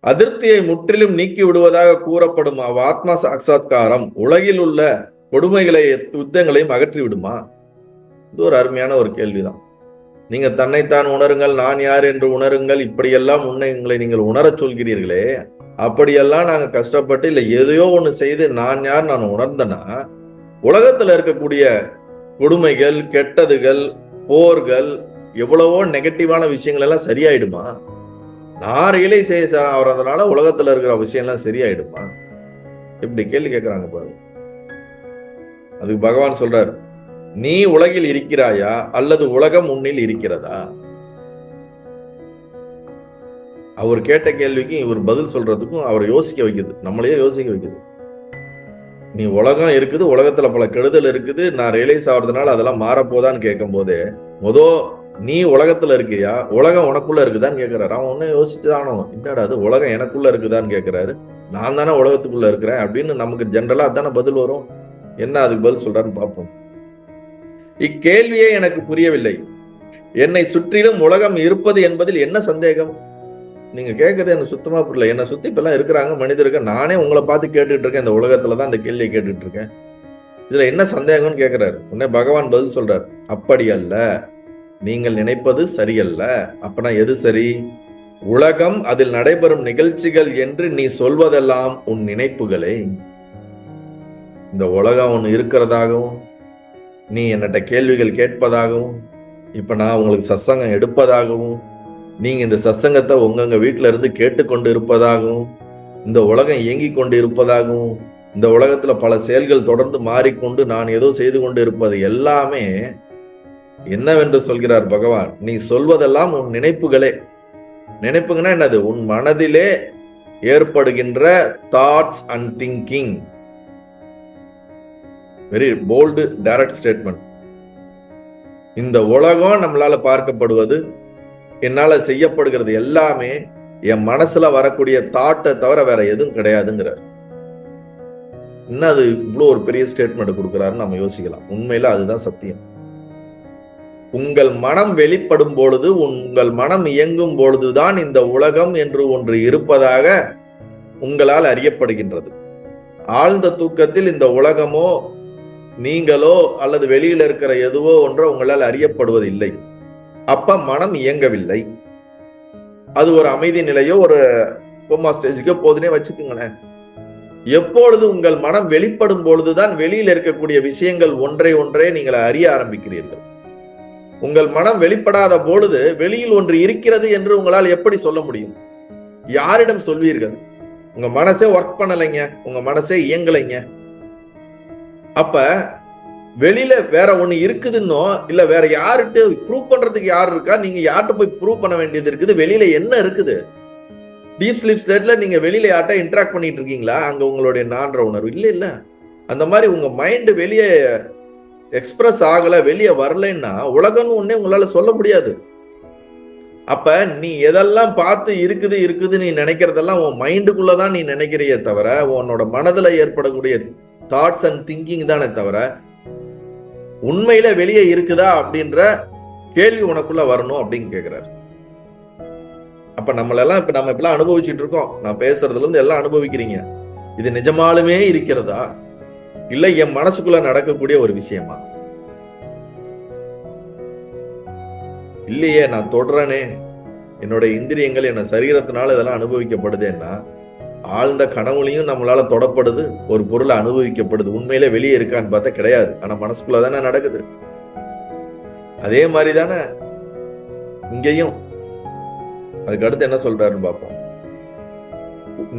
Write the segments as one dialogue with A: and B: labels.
A: அதிருப்தியை முற்றிலும் நீக்கி விடுவதாக கூறப்படும் ஆத்மா சாட்சா்காரம் உலகில் உள்ள கொடுமைகளை யுத்தங்களையும் அகற்றி விடுமா? இது ஒரு அருமையான ஒரு கேள்விதான். நீங்க தன்னைத்தான் உணருங்கள், நான் யார் என்று உணருங்கள், இப்படியெல்லாம் உங்களை நீங்கள் உணரச் சொல்கிறீர்களே, அப்படியெல்லாம் நாங்க கஷ்டப்பட்டு இல்ல எதையோ ஒண்ணு செய்து நான் யார் நான் உணர்ந்தனா உலகத்துல இருக்கக்கூடிய கொடுமைகள், கெட்டதுகள், போர்கள், எவ்வளவோ நெகட்டிவான விஷயங்கள் எல்லாம் சரியாயிடுமா? நான் ரியலைஸ் ஆகிறதுனால உலகத்துல இருக்கிற விஷயம் எல்லாம் சரியாயிடுமா? இப்படி கேள்வி கேட்கிறாங்க பாருங்க. அதுக்கு பகவான் சொல்றாரு, நீ உலகில் இருக்கிறாயா அல்லது உலகம் உன்னில் இருக்கிறதா? அவர் கேட்ட கேள்விக்கும் இவர் பதில் சொல்றதுக்கும் அவரை யோசிக்க வைக்குது, நம்மளையே யோசிக்க வைக்குது. நீ உலகம் இருக்குது, உலகத்துல பல கெடுதல் இருக்குது, நான் ரியலைஸ் ஆகுறதுனால அதெல்லாம் மாறப்போதான்னு கேட்கும் போதே நீ உலகத்துல இருக்கியா, உலகம் உனக்குள்ள இருக்குதான்னு கேட்கிறாரு. அவன் ஒன்னும் யோசிச்சுதானோ, என்னடா அது உலகம் எனக்குள்ள இருக்குதான்னு கேட்கிறாரு, நான் தானே உலகத்துக்குள்ள இருக்கிறேன் அப்படின்னு நமக்கு ஜென்ரலா அதானே பதில் வரும். என்ன அதுக்கு பதில் சொல்றாருன்னு பார்ப்போம். இக்கேள்வியே எனக்கு புரியவில்லை. என்னை சுற்றிலும் உலகம் இருப்பது என்பதில் என்ன சந்தேகம்? நீங்க கேட்கறது எனக்கு சுத்தமா புரியல. என்னை சுத்தி இப்ப எல்லாம் இருக்கிறாங்க மனிதர்கள், நானே உங்களை பார்த்து கேட்டுட்டு இருக்கேன், இந்த உலகத்துலதான் இந்த கேள்வியை கேட்டுட்டு இருக்கேன், இதுல என்ன சந்தேகம்னு கேட்கிறாரு. உடனே பகவான் பதில் சொல்றாரு, அப்படி அல்ல, நீங்கள் நினைப்பது சரியல்ல. அப்பனா எது சரி? உலகம், அதில் நடைபெறும் நிகழ்ச்சிகள் என்று நீ சொல்வதெல்லாம் உன் நினைப்புகளே. இந்த உலகம் ஒண்ணு இருக்கிறதாகவும், நீ என்னட்ட கேள்விகள் கேட்பதாகவும், இப்ப நான் உங்களுக்கு சத்சங்கம் எடுப்பதாகவும், நீங்க இந்த சத்சங்கத்தை உங்க வீட்டுல இருந்து கேட்டுக்கொண்டு இருப்பதாகவும், இந்த உலகம் இயங்கி கொண்டு இருப்பதாகவும், இந்த உலகத்துல பல செயல்கள் தொடர்ந்து மாறிக்கொண்டு நான் ஏதோ செய்து கொண்டு இருப்பது எல்லாமே என்னவென்று சொல்கிறார் பகவான், நீ சொல்வதெல்லாம் உன் நினைப்புகளே. நினைப்புங்கன்னா என்னது? உன் மனதிலே ஏற்படுகின்ற thoughts and thinking. Very bolt direct statement. இந்த உலகம் நம்மளால பார்க்கப்படுவது, என்னால செய்யப்படுகிறது எல்லாமே என் மனசுல வரக்கூடிய தாட்டை தவிர வேற எதுவும் கிடையாதுங்கிறார். இன்னும் அது இவ்வளவு ஒரு பெரிய ஸ்டேட்மெண்ட் கொடுக்கிறாருன்னு நம்ம யோசிக்கலாம். உண்மையில அதுதான் சத்தியம். உங்கள் மனம் வெளிப்படும் பொழுது, உங்கள் மனம் இயங்கும் பொழுதுதான் இந்த உலகம் என்று ஒன்று இருப்பதாக உங்களால் அறியப்படுகின்றது. ஆழ்ந்த தூக்கத்தில் இந்த உலகமோ நீங்களோ அல்லது வெளியில இருக்கிற எதுவோ ஒன்றோ உங்களால் அறியப்படுவதில்லை. அப்ப மனம் இயங்கவில்லை. அது ஒரு அமைதி நிலையோ ஒரு கோமா ஸ்டேஜுக்கோ போதுனே வச்சுக்கோங்களேன். எப்பொழுது உங்கள் மனம் வெளிப்படும் பொழுதுதான் வெளியில் இருக்கக்கூடிய விஷயங்கள் ஒன்றை நீங்கள் அறிய ஆரம்பிக்கிறீர்கள். உங்கள் மனம் வெளிப்படாத பொழுது வெளியில் ஒன்று இருக்கிறது என்று உங்களால் எப்படி சொல்ல முடியும்? யாரிடம் சொல்வீர்கள்? உங்க மனசே ஒர்க் பண்ணலைங்க, உங்க மனசே இயங்கலைங்க. அப்ப வெளியில வேற ஒண்ணு இருக்குதுன்னோ இல்ல வேற யாருட்டு ப்ரூவ் பண்றதுக்கு யாரு இருக்கா? நீங்க யார்கிட்ட போய் ப்ரூவ் பண்ண வேண்டியது இருக்குது? வெளியில என்ன இருக்குது? டீப் ஸ்லீப் ஸ்டேட்ல நீங்க வெளியில யார்ட்ட இன்டராக்ட் பண்ணிட்டு இருக்கீங்களா? அங்க உங்களுடைய நான்ற உணர்வு இல்ல. அந்த மாதிரி உங்க மைண்ட் வெளியே எக்ஸ்பிரஸ் ஆகல, வெளியே வரலன்னா உலகம்னு ஒன்னே உங்களால சொல்ல முடியாது. அப்ப நீ எதெல்லாம் பார்த்து இருக்குது நீ நினைக்கிறதெல்லாம் உன் மைண்டுக்குள்ளதான் நீ நினைக்கிறியே தவிர, உன்னோட மனதுல ஏற்படக்கூடிய தாட்ஸ் அண்ட் திங்கிங் தானே தவிர உண்மையில வெளியே இருக்குதா அப்படின்ற கேள்வி உனக்குள்ள வரணும் அப்படின்னு கேட்கிறாரு. அப்ப நம்ம இப்பெல்லாம் அனுபவிச்சுட்டு இருக்கோம். நான் பேசுறதுல இருந்து எல்லாம் அனுபவிக்கிறீங்க. இது நிஜமாலுமே இருக்கிறதா இல்ல என் மனசுக்குள்ள நடக்கக்கூடிய ஒரு விஷயமா? இல்லையே, நான் தொடரனே, என்னோட இந்திரியங்கள் என்ன சரீரத்தினால இதெல்லாம் அனுபவிக்கப்படுதுன்னா ஆழ்ந்த கனவுலையும் நம்மளால தொடப்படுது, ஒரு பொருளை அனுபவிக்கப்படுது. உண்மையிலே வெளியே இருக்கான்னு பார்த்தா கிடையாது. ஆனா மனசுக்குள்ள தானே நடக்குது. அதே மாதிரி தானே இங்கேயும். அதுக்கு அடுத்து என்ன சொல்றாருன்னு பார்ப்போம்.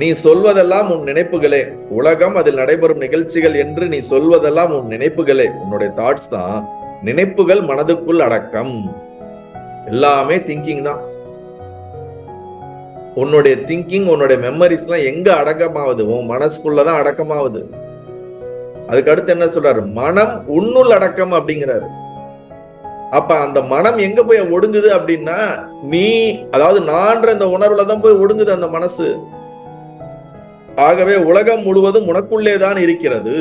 A: நீ சொல்வதெல்லாம் உன் நினைப்புகளே. உலகம், அதில் நடைபெறும் நிகழ்ச்சிகள் என்று நீ சொல்வதெல்லாம் உன் நினைப்புகளே. உன்னுடைய தாட்ஸ் தான். நினைப்புகள் மனதுக்குள் அடக்கம். எல்லாமே திங்கிங் தான். உன்னுடைய திங்கிங், உன்னுடைய மெமரிஸ் எல்லாம் எங்க அடக்கமாவது? உன் மனசுக்குள்ளதான் அடக்கமாவது. அதுக்கு அடுத்து என்ன சொல்றாரு? மனம் உன்னுள் அடக்கம் அப்படிங்கிறாரு. அப்ப அந்த மனம் எங்க போய் ஒடுங்குது அப்படின்னா நீ, அதாவது நான்ற இந்த உணர்வுலதான் போய் ஒடுங்குது அந்த மனசு. ஆகவே உலகம் முழுவதும் உனக்குள்ளேதான் இருக்கிறது.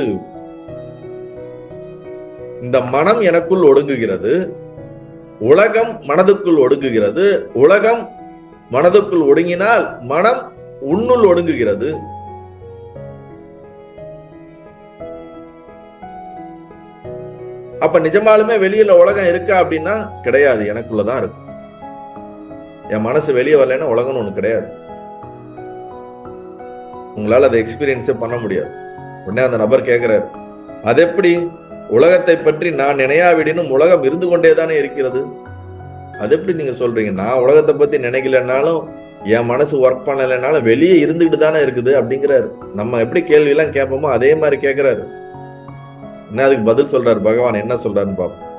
A: இந்த மனம் எனக்குள் ஒடுங்குகிறது, உலகம் மனதுக்குள் ஒடுங்குகிறது. உலகம் மனதுக்குள் ஒடுங்கினால் மனம் உன்னுள் ஒடுங்குகிறது. அப்ப நிஜமாலுமே வெளியில உலகம் இருக்கா அப்படின்னா கிடையாது, எனக்குள்ளதான் இருக்கு. என் மனசு வெளியே வரலன்னா உலகம்னு ஒண்ணு கிடையாது. உங்களால அதை எக்ஸ்பீரியன்ஸே பண்ண முடியாது. உடனே அந்த நபர் கேட்கிறாரு, அது எப்படி? உலகத்தை பற்றி நான் நினையாவிடனும் உலகம் இருந்து கொண்டேதானே இருக்கிறது. அது எப்படி நீங்க சொல்றீங்க? நான் உலகத்தை பத்தி நினைக்கலனாலும் என் மனசு ஒர்க் பண்ணலைனாலும் வெளியே இருந்துகிட்டு தானே இருக்குது அப்படிங்கிறாரு. நம்ம எப்படி கேள்வி எல்லாம் கேட்போமோ அதே மாதிரி கேட்கிறாரு. என்ன அதுக்கு பதில் சொல்றாரு பகவான், என்ன சொல்றாருன்னு பார்ப்போம்.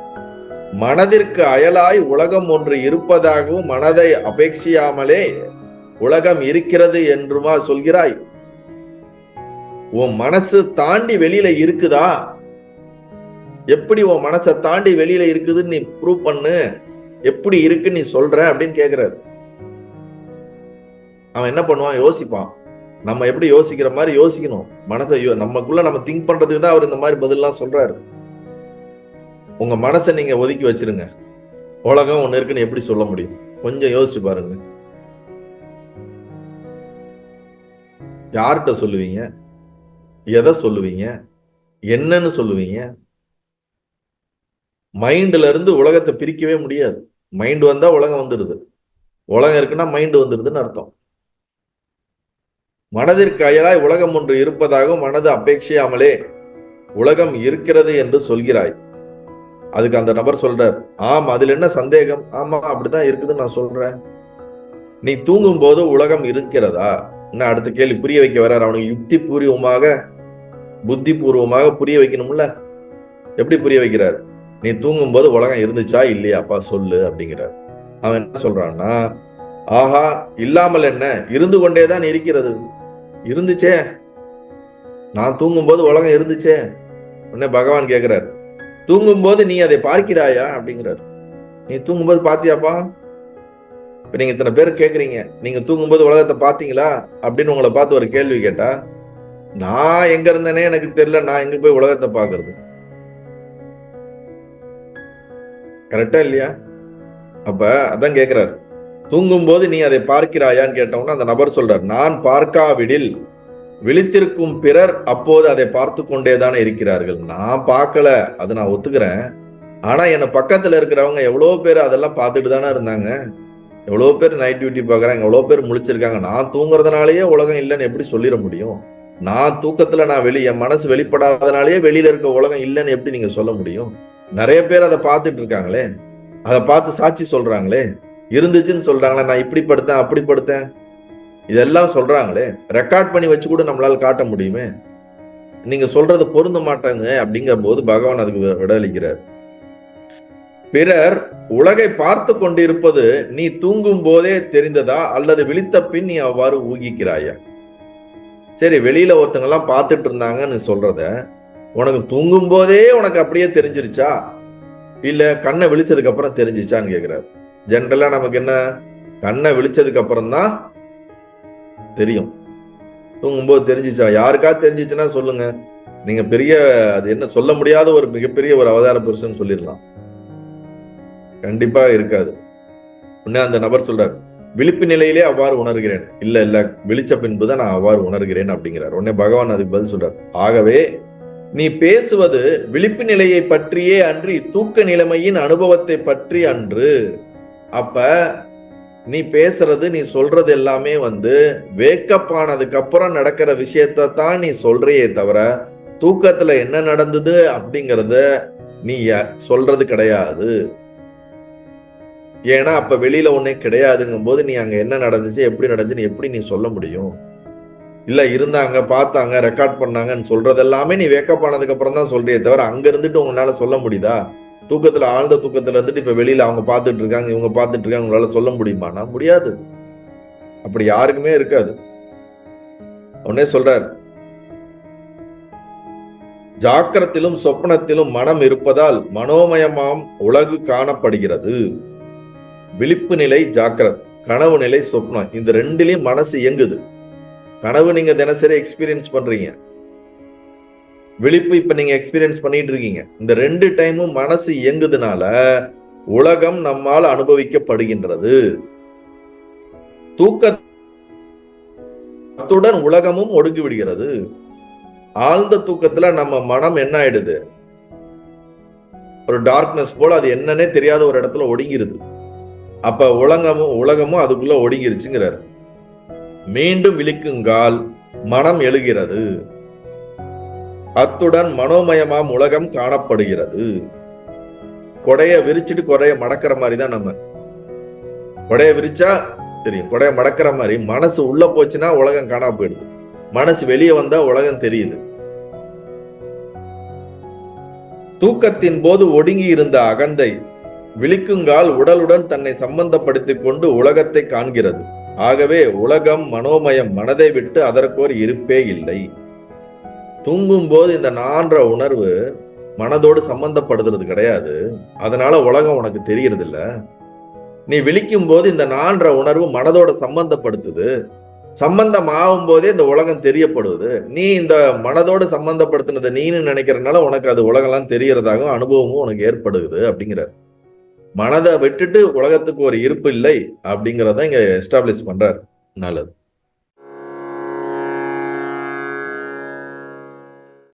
A: மனதிற்கு அயலாய் உலகம் ஒன்று இருப்பதாகவும் மனதை அபேட்சியாமலே உலகம் இருக்கிறது என்றுமா சொல்கிறாய்? உன் மனசு தாண்டி வெளியில இருக்குதா? எப்படி உன் மனசை தாண்டி வெளியில இருக்குதுன்னு நீ ப்ரூவ் பண்ணு, எப்படி இருக்குன்னு நீ சொல்ற அப்படின்னு கேக்குறாரு. அவன் என்ன பண்ணுவான்? யோசிப்பான். நம்ம எப்படி யோசிக்கிற மாதிரி யோசிக்கணும். மனதை நமக்குள்ள நம்ம திங்க் பண்றதுக்கு தான் அவர் இந்த மாதிரி பதிலாம் சொல்றாரு. உங்க மனசை நீங்க ஒதுக்கி வச்சிருங்க. உலகம் ஒண்ணு இருக்குன்னு எப்படி சொல்ல முடியும்? கொஞ்சம் யோசிச்சு பாருங்க. யார்கிட்ட சொல்லுவீங்க? எதை சொல்லுவீங்க? என்னன்னு சொல்லுவீங்க? மைண்ட்ல இருந்து உலகத்தை பிரிக்கவே முடியாது. மைண்ட் வந்தா உலகம் வந்துடுது. உலகம் இருக்குன்னா மைண்ட் வந்துடுதுன்னு அர்த்தம். மனதிற்கு அயலாய் உலகம் ஒன்று இருப்பதாகவும் மனது அபேட்சியாமலே உலகம் இருக்கிறது என்று சொல்கிறாய். அதுக்கு அந்த நபர் சொல்றார், ஆம், அதுல என்ன சந்தேகம்? ஆமா, அப்படிதான் இருக்குதுன்னு நான் சொல்றேன். நீ தூங்கும் போது உலகம் இருக்கிறதா? என்ன அடுத்த கேள்வி புரிய வைக்க வர்றார். அவனுக்கு யுக்தி பூர்வமாக, புத்தி பூர்வமாக புரிய வைக்கணும்ல. எப்படி புரிய வைக்கிறார்? நீ தூங்கும் போது உலகம் இருந்துச்சா இல்லையாப்பா சொல்லு அப்படிங்கிறார். அவன் என்ன சொல்றான்னா, ஆஹா, இல்லாமல் என்ன, இருந்து கொண்டேதான் இருக்கிறது. இருந்துச்சே, நான் தூங்கும் போது உலகம் இருந்துச்சே. உடனே பகவான் கேட்கிறார், தூங்கும் போது நீ அதை பார்க்கிறாயா அப்படிங்கிறார். நீ தூங்கும்போது பாத்தியாப்பா? இப்ப நீங்க இத்தனை பேர் கேக்குறீங்க, நீங்க தூங்கும்போது உலகத்தை பாத்தீங்களா அப்படின்னு உங்களை பார்த்து ஒரு கேள்வி கேட்டா, நான் எங்க இருந்தேனே எனக்கு தெரியல, நான் எங்க போய் உலகத்தை பாக்குறது? கரெக்டா இல்லையா? அப்ப அதான் கேட்கிறார், தூங்கும் போது நீ அதை பார்க்கிறாயான்னு கேட்டவொன்னா அந்த நபர் சொல்றார், நான் பார்க்காவிடில் விழித்திருக்கும் பிறர் அப்போது அதை பார்த்து கொண்டேதானே இருக்கிறார்கள். நான் பார்க்கல, அது நான் ஒத்துக்கிறேன். ஆனா என்ன பக்கத்துல இருக்கிறவங்க எவ்வளவு பேர் அதெல்லாம் பார்த்துட்டு தானே இருந்தாங்க. எவ்வளவு பேர் நைட் டியூட்டி பாக்குறாங்க, எவ்வளவு பேர் முழிச்சிருக்காங்க. நான் தூங்குறதுனாலயே உலகம் இல்லைன்னு எப்படி சொல்லிட முடியும்? நான் தூக்கத்துல நான் என் மனசு வெளிப்படாதனாலேயே வெளியில இருக்க உலகம் இல்லைன்னு எப்படி நீங்க சொல்ல முடியும்? நிறைய பேர் அதை பார்த்துட்டு இருக்காங்களே, அதை பார்த்து சாட்சி சொல்றாங்களே, இருந்துச்சுன்னு சொல்றாங்களே, நான் இப்படி படுத்தேன் அப்படி படுத்தேன் இதெல்லாம் சொல்றாங்களே, ரெக்கார்ட் பண்ணி வச்சு கூட நம்மளால காட்ட முடியுமே. நீங்க சொல்றது பொருந்த மாட்டாங்க அப்படிங்கிற போது பகவான் அதுக்கு விடளிக்கிறார். பிறர் உலகை பார்த்து கொண்டிருப்பது நீ தூங்கும் போதே தெரிந்ததா அல்லது விழித்த பின் நீ அவ்வாறு ஊகிக்கிறாயா? சரி, வெளியில ஒருத்தங்க எல்லாம் பார்த்துட்டு இருந்தாங்கன்னு சொல்றத உனக்கு தூங்கும் போதே உனக்கு அப்படியே தெரிஞ்சிருச்சா இல்ல கண்ணை விழிச்சதுக்கு அப்புறம் தெரிஞ்சிச்சான்னு கேக்குறாரு. ஜென்ரலா நமக்கு என்ன, கண்ணை விழிச்சதுக்கு அப்புறம் தான் தெரியும். தூங்கும்போது தெரிஞ்சிச்சா? யாருக்கா தெரிஞ்சிச்சுன்னா சொல்லுங்க. நீங்க பெரிய, அது என்ன சொல்ல முடியாத ஒரு மிகப்பெரிய ஒரு அவதார புருஷன் சொல்லிடலாம். கண்டிப்பா இருக்காது. உடனே அந்த நபர் சொல்றார், விழிப்பு நிலையிலே அவ்வாறு உணர்கிறேன். இல்ல இல்ல, விழிச்ச பின்புதான் நான் அவ்வாறு உணர்கிறேன் அப்படிங்கிறார். உடனே பகவான் அதுக்கு பதில் சொல்றார், ஆகவே நீ பேசுவது விழிப்பு நிலையை பற்றியே அன்றி தூக்க நிலைமையின் அனுபவத்தை பற்றி அன்று. அப்ப நீ பேசுறது, நீ சொல்றது எல்லாமே வேக்கப் ஆனதுக்கு அப்புறம் நடக்கிற விஷயத்த தான் நீ சொல்றியே தவிர தூக்கத்துல என்ன நடந்தது அப்படிங்கறத நீ சொல்றது கிடையாது. ஏன்னா அப்ப வெளியில ஒன்னே கிடையாதுங்கும் போது நீ அங்க என்ன நடந்துச்சு, எப்படி நடந்துச்சு, எப்படி நீ சொல்ல முடியும்? இல்ல இருந்தாங்க, பார்த்தாங்க, ரெக்கார்ட் பண்ணாங்கன்னு சொல்றது எல்லாமே நீ வேக்கப் ஆனதுக்கு அப்புறம் தான் சொல்றியே தவிர அங்க இருந்துட்டு உங்களால சொல்ல முடியுதா? தூக்கத்துல, ஆழ்ந்த தூக்கத்துல இருந்துட்டு இப்ப வெளியில அவங்க பார்த்துட்டு இருக்காங்க, இவங்க பார்த்துட்டு இருக்காங்க, உங்களால சொல்ல முடியுமானா முடியாது. அப்படி யாருக்குமே இருக்காது. உடனே சொல்றார், ஜாக்கிரத்திலும் சொப்பனத்திலும் மனம் இருப்பதால் மனோமயமாம் உலகு காணப்படுகிறது. விழிப்பு நிலை ஜாக்கிரத், கனவு நிலை சொப்னம், இந்த ரெண்டுலயும் மனசு இயங்குது. கனவு நீங்க தினசரி எக்ஸ்பீரியன்ஸ் பண்றீங்க, விழிப்பு இப்ப நீங்க எக்ஸ்பீரியன்ஸ் பண்ணிட்டு இருக்கீங்க. இந்த ரெண்டு டைமும் மனசு இயங்குதுனால உலகம் நம்மால் அனுபவிக்கப்படுகின்றது. தூக்க அத்துடன் உலகமும் ஒடுங்கி விடுகிறது. ஆழ்ந்த தூக்கத்துல நம்ம மனம் என்ன ஆயிடுது, ஒரு டார்க்னஸ் போல, அது என்னன்னே தெரியாத ஒரு இடத்துல ஒடுங்கிருது. அப்ப உலகமும் அதுக்குள்ள ஒடுங்கிருச்சுங்கிறார். மீண்டும் விழிக்குங்கால் மனம் எழுகிறது, அத்துடன் மனோமயமாம் உலகம் காணப்படுகிறது. கொடைய விரிச்சிட்டு கொடைய மடக்கிற மாதிரி தான் நம்ம. கொடைய விரிச்சா தெரியும், கொடைய மடக்கிற மாதிரி மனசு உள்ள போச்சுன்னா உலகம் காணாம போயிடுது, மனசு வெளியே வந்தா உலகம் தெரியுது. தூக்கத்தின் போது ஒடுங்கி இருந்த அகந்தை விழிக்குங்கால் உடலுடன் தன்னை சம்பந்தப்படுத்திக் கொண்டு உலகத்தை காண்கிறது. ஆகவே உலகம் மனோமயம், மனதை விட்டு அதற்கோர் இருப்பே இல்லை. தூங்கும் போது இந்த நான்ற உணர்வு மனதோடு சம்பந்தப்படுத்துறது கிடையாது, அதனால உலகம் உனக்கு தெரியறது இல்ல. நீ விழிக்கும் போது இந்த நான்ற உணர்வு மனதோட சம்பந்தப்படுத்துது, சம்பந்தம் ஆகும் போதே இந்த உலகம் தெரியப்படுவது. நீ இந்த மனதோடு சம்பந்தப்படுத்தினதை நீன்னு நினைக்கிறதுனால உனக்கு அது உலகம்லாம் தெரியறதாகவும் அனுபவமும் உனக்கு ஏற்படுகிறது அப்படிங்கிறார். மனதை விட்டுட்டு உலகத்துக்கு ஒரு இருப்பு இல்லை அப்படிங்கிறத இங்க எஸ்டாப்ளிஷ் பண்றார். நல்லது.